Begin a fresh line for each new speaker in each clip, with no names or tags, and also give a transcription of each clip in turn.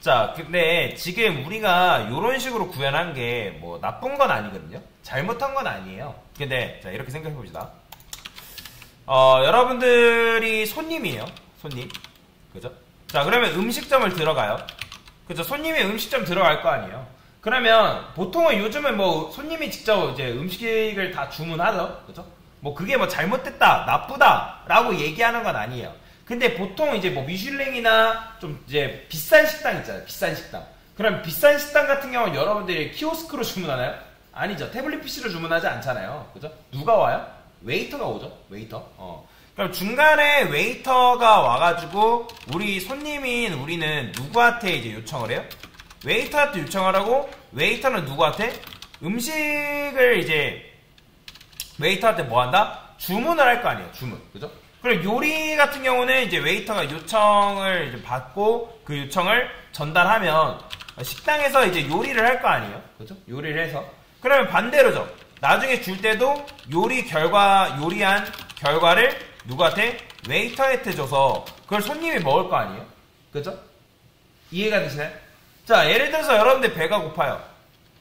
자, 근데 지금 우리가 이런 식으로 구현한 게 뭐 나쁜 건 아니거든요. 잘못한 건 아니에요. 근데 자, 이렇게 생각해 봅시다. 여러분들이 손님이에요. 손님. 그죠? 자, 그러면 음식점을 들어가요. 그죠? 손님이 음식점 들어갈 거 아니에요. 그러면 보통은 요즘은 뭐 손님이 직접 이제 음식을 다 주문하죠. 그죠? 뭐 그게 뭐 잘못됐다, 나쁘다 라고 얘기하는 건 아니에요. 근데 보통 이제 뭐 미슐랭이나 좀 이제 비싼 식당 있잖아요. 비싼 식당. 그럼 비싼 식당 같은 경우는 여러분들이 키오스크로 주문하나요? 아니죠. 태블릿 PC로 주문하지 않잖아요. 그죠? 누가 와요? 웨이터가 오죠. 웨이터. 그럼 중간에 웨이터가 와가지고 우리 손님인 우리는 누구한테 이제 요청을 해요? 웨이터한테 요청을 하고 웨이터는 누구한테? 음식을 이제 웨이터한테 뭐 한다? 주문을 할 거 아니에요. 주문. 그죠? 그리고 요리 같은 경우는 이제 웨이터가 요청을 이제 받고 그 요청을 전달하면 식당에서 이제 요리를 할 거 아니에요. 그죠? 요리를 해서. 그러면 반대로죠. 나중에 줄 때도 요리한 결과를 누구한테? 웨이터한테 줘서 그걸 손님이 먹을 거 아니에요? 그죠? 이해가 되시나요? 자, 예를 들어서 여러분들 배가 고파요.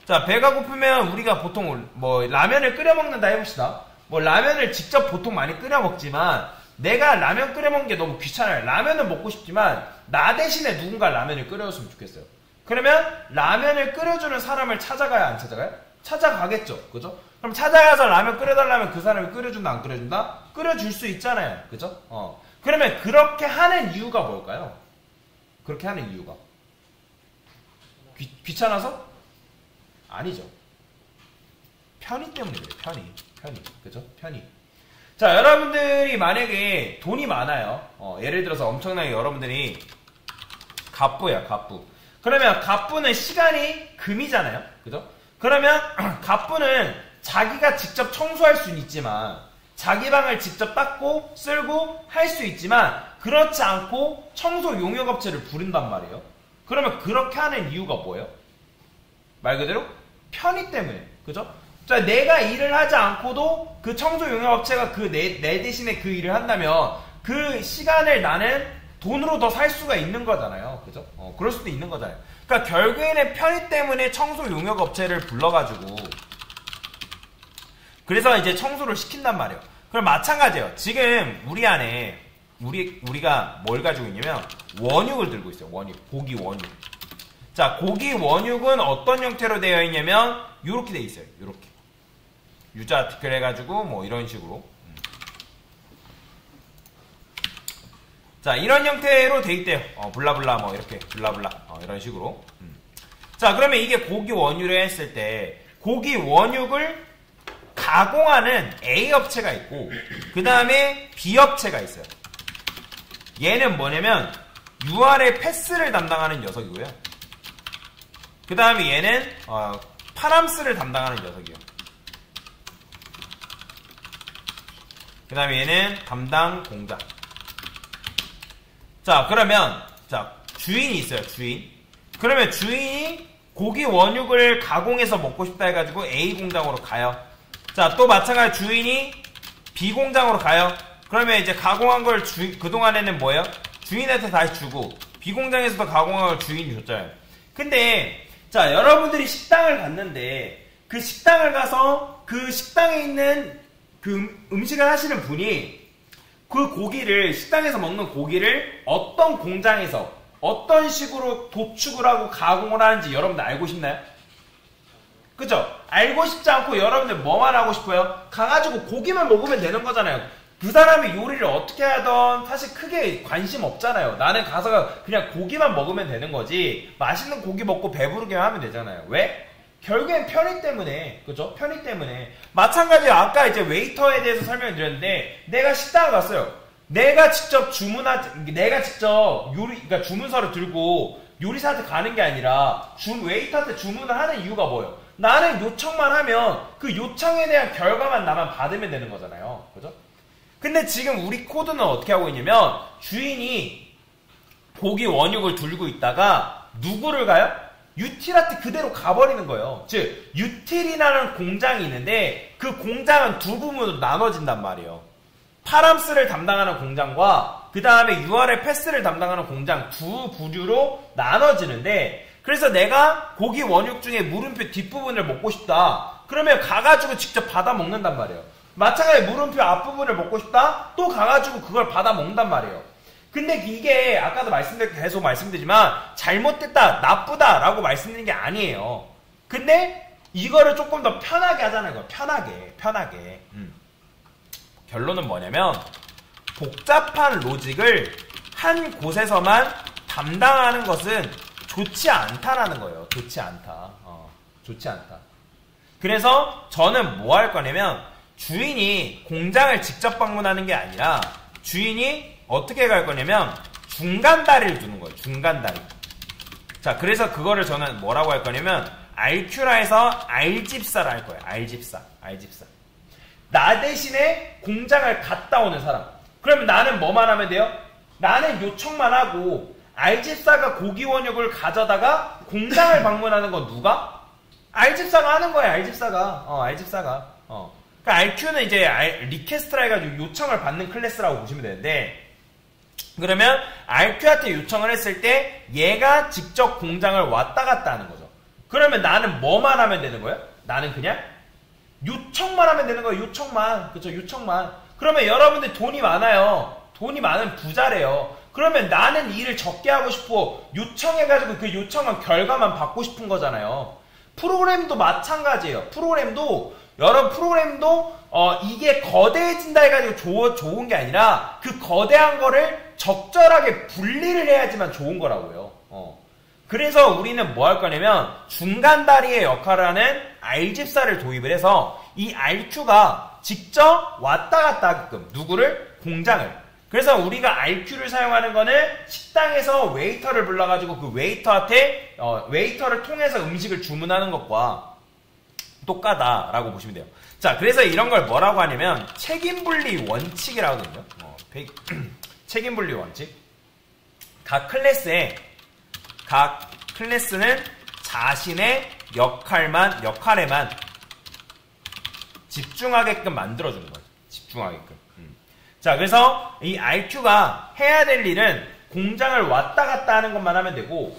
자, 배가 고프면 우리가 보통 뭐 라면을 끓여 먹는다 해봅시다. 뭐 라면을 직접 보통 많이 끓여 먹지만 내가 라면 끓여 먹는 게 너무 귀찮아요. 라면은 먹고 싶지만 나 대신에 누군가 라면을 끓여줬으면 좋겠어요. 그러면 라면을 끓여주는 사람을 찾아가야 안 찾아가요? 찾아가겠죠. 그죠? 그럼 찾아가서 라면 끓여달라면 그 사람이 끓여준다 안 끓여준다? 끓여줄 수 있잖아요. 그죠? 그러면 그렇게 하는 이유가 뭘까요? 그렇게 하는 이유가 귀찮아서? 아니죠. 편의 때문에 그래요. 편의. 그죠? 편의. 자, 여러분들이 만약에 돈이 많아요. 예를 들어서 엄청나게 여러분들이 갑부야, 갑부. 그러면 갑부는 시간이 금이잖아요. 그죠? 그러면 갑부는 자기가 직접 청소할 수는 있지만 자기 방을 직접 닦고 쓸고 할 수 있지만 그렇지 않고 청소 용역업체를 부른단 말이에요. 그러면 그렇게 하는 이유가 뭐예요? 말 그대로 편의 때문에. 그죠? 자, 내가 일을 하지 않고도 그 청소 용역업체가 내 대신에 그 일을 한다면 그 시간을 나는 돈으로 더 살 수가 있는 거잖아요. 그죠? 그럴 수도 있는 거잖아요. 그러니까 결국에는 편의 때문에 청소 용역업체를 불러가지고 그래서 이제 청소를 시킨단 말이에요. 그럼 마찬가지예요. 지금 우리 안에 우리가 뭘 가지고 있냐면 원육을 들고 있어요. 원육. 고기 원육. 자, 고기 원육은 어떤 형태로 되어 있냐면 이렇게 되어 있어요. 이렇게. 유자 아티클 해가지고 뭐 이런 식으로. 자, 이런 형태로 돼 있대요. 블라블라 뭐 이렇게 블라블라 이런 식으로. 자, 그러면 이게 고기 원유를 했을 때 고기 원육을 가공하는 A 업체가 있고 그 다음에 B 업체가 있어요. 얘는 뭐냐면 UR의 패스를 담당하는 녀석이고요. 그 다음에 얘는 파람스를 담당하는 녀석이에요. 그 다음에 얘는 담당 공장. 자, 그러면 자, 주인이 있어요. 주인. 그러면 주인이 고기 원육을 가공해서 먹고 싶다 해가지고 A 공장으로 가요. 자, 또 마찬가지 주인이 B 공장으로 가요. 그러면 이제 가공한 걸 그동안에는 뭐예요? 주인한테 다시 주고 B 공장에서도 가공한 걸 주인이 줬잖아요. 근데 자, 여러분들이 식당을 갔는데 그 식당을 가서 그 식당에 있는 그 음식을 하시는 분이 그 고기를 식당에서 먹는 고기를 어떤 공장에서 어떤 식으로 도축을 하고 가공을 하는지 여러분들 알고 싶나요? 그죠? 알고 싶지 않고 여러분들 뭐만 하고 싶어요? 가가지고 고기만 먹으면 되는 거잖아요. 그 사람이 요리를 어떻게 하던 사실 크게 관심 없잖아요. 나는 가서 그냥 고기만 먹으면 되는 거지 맛있는 고기 먹고 배부르게 하면 되잖아요. 왜? 결국엔 편의 때문에. 그죠? 편의 때문에. 마찬가지로 아까 이제 웨이터에 대해서 설명을 드렸는데 내가 식당을 갔어요. 내가 직접 그러니까 주문서를 들고 요리사한테 가는 게 아니라 웨이터한테 주문을 하는 이유가 뭐예요? 나는 요청만 하면 그 요청에 대한 결과만 나만 받으면 되는 거잖아요. 그죠? 근데 지금 우리 코드는 어떻게 하고 있냐면 주인이 고기 원육을 들고 있다가 누구를 가요? 유틸한테 그대로 가버리는 거예요. 즉 유틸이라는 공장이 있는데 그 공장은 두 부분으로 나눠진단 말이에요. 파람스를 담당하는 공장과 그 다음에 URL 패스를 담당하는 공장 두 부류로 나눠지는데, 그래서 내가 고기 원육 중에 물음표 뒷부분을 먹고 싶다. 그러면 가가지고 직접 받아 먹는단 말이에요. 마찬가지로 물음표 앞부분을 먹고 싶다. 또 가가지고 그걸 받아 먹는단 말이에요. 근데 이게 아까도 계속 말씀드리지만 잘못됐다, 나쁘다 라고 말씀드리는 게 아니에요. 근데 이거를 조금 더 편하게 하자는 거예요. 편하게. 결론은 뭐냐면 복잡한 로직을 한 곳에서만 담당하는 것은 좋지 않다라는 거예요. 좋지 않다. 그래서 저는 뭐 할 거냐면 주인이 공장을 직접 방문하는 게 아니라 주인이 어떻게 갈 거냐면 중간다리를 두는 거예요. 중간다리. 자, 그래서 그거를 저는 뭐라고 할 거냐면 RQ라에서 R집사를 할 거예요. R집사. 나 대신에 공장을 갔다 오는 사람. 그러면 나는 뭐만 하면 돼요? 나는 요청만 하고 R집사가 고기 원육을 가져다가 공장을 방문하는 건 누가? R집사가 하는 거예요. R집사가. 그러니까 RQ는 이제 리퀘스트라 해가지고 요청을 받는 클래스라고 보시면 되는데, 그러면 RQ한테 요청을 했을 때 얘가 직접 공장을 왔다 갔다 하는 거죠. 그러면 나는 뭐만 하면 되는 거예요? 나는 그냥 요청만 하면 되는 거예요. 요청만. 그쵸, 요청만. 그러면 여러분들 돈이 많아요. 돈이 많은 부자래요. 그러면 나는 일을 적게 하고 싶어. 요청해가지고 그 요청한 결과만 받고 싶은 거잖아요. 프로그램도 마찬가지예요. 여러분 프로그램도 이게 거대해진다 해가지고 좋은 게 아니라 그 거대한 거를 적절하게 분리를 해야지만 좋은 거라고요. 그래서 우리는 뭐 할 거냐면 중간다리의 역할을 하는 R집사를 도입을 해서 이 RQ가 직접 왔다 갔다 하게끔 누구를? 공장을. 그래서 우리가 RQ를 사용하는 거는 식당에서 웨이터를 불러가지고 그 웨이터한테 웨이터를 통해서 음식을 주문하는 것과 똑같다라고 보시면 돼요. 자, 그래서 이런 걸 뭐라고 하냐면 책임분리 원칙이라고 하거든요. 책임분리 원칙. 각 클래스는 자신의 역할에만 집중하게끔 만들어주는 거예요. 집중하게끔. 자, 그래서 이 RQ가 해야 될 일은 공장을 왔다 갔다 하는 것만 하면 되고,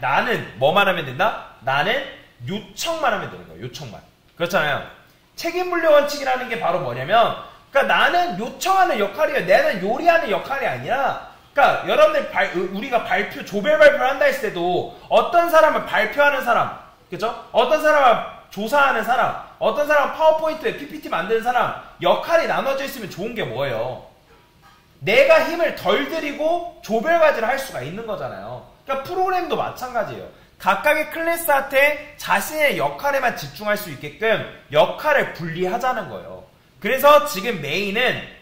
나는 뭐만 하면 된다? 나는 요청만 하면 되는 거예요. 요청만. 그렇잖아요. 책임분리 원칙이라는 게 바로 뭐냐면, 그러니까 나는 요청하는 역할이에요. 나는 요리하는 역할이 아니라, 그러니까 여러분들 우리가 조별 발표를 한다 했을 때도 어떤 사람은 발표하는 사람, 그죠? 어떤 사람은 조사하는 사람, 어떤 사람은 파워포인트에 PPT 만드는 사람, 역할이 나눠져 있으면 좋은 게 뭐예요? 내가 힘을 덜 들이고 조별과제를 할 수가 있는 거잖아요. 그러니까 프로그램도 마찬가지예요. 각각의 클래스한테 자신의 역할에만 집중할 수 있게끔 역할을 분리하자는 거예요. 그래서 지금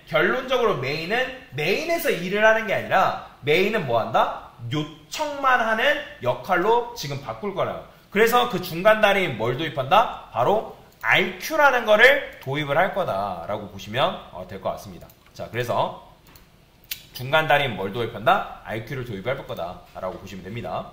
결론적으로 메인에서 일을 하는 게 아니라 메인은 뭐 한다? 요청만 하는 역할로 지금 바꿀 거라요. 그래서 그 중간다리인 뭘 도입한다? 바로 RQ라는 거를 도입을 할 거다라고 보시면 될 것 같습니다. 자, 그래서 중간다리인 뭘 도입한다? RQ를 도입할 거다라고 보시면 됩니다.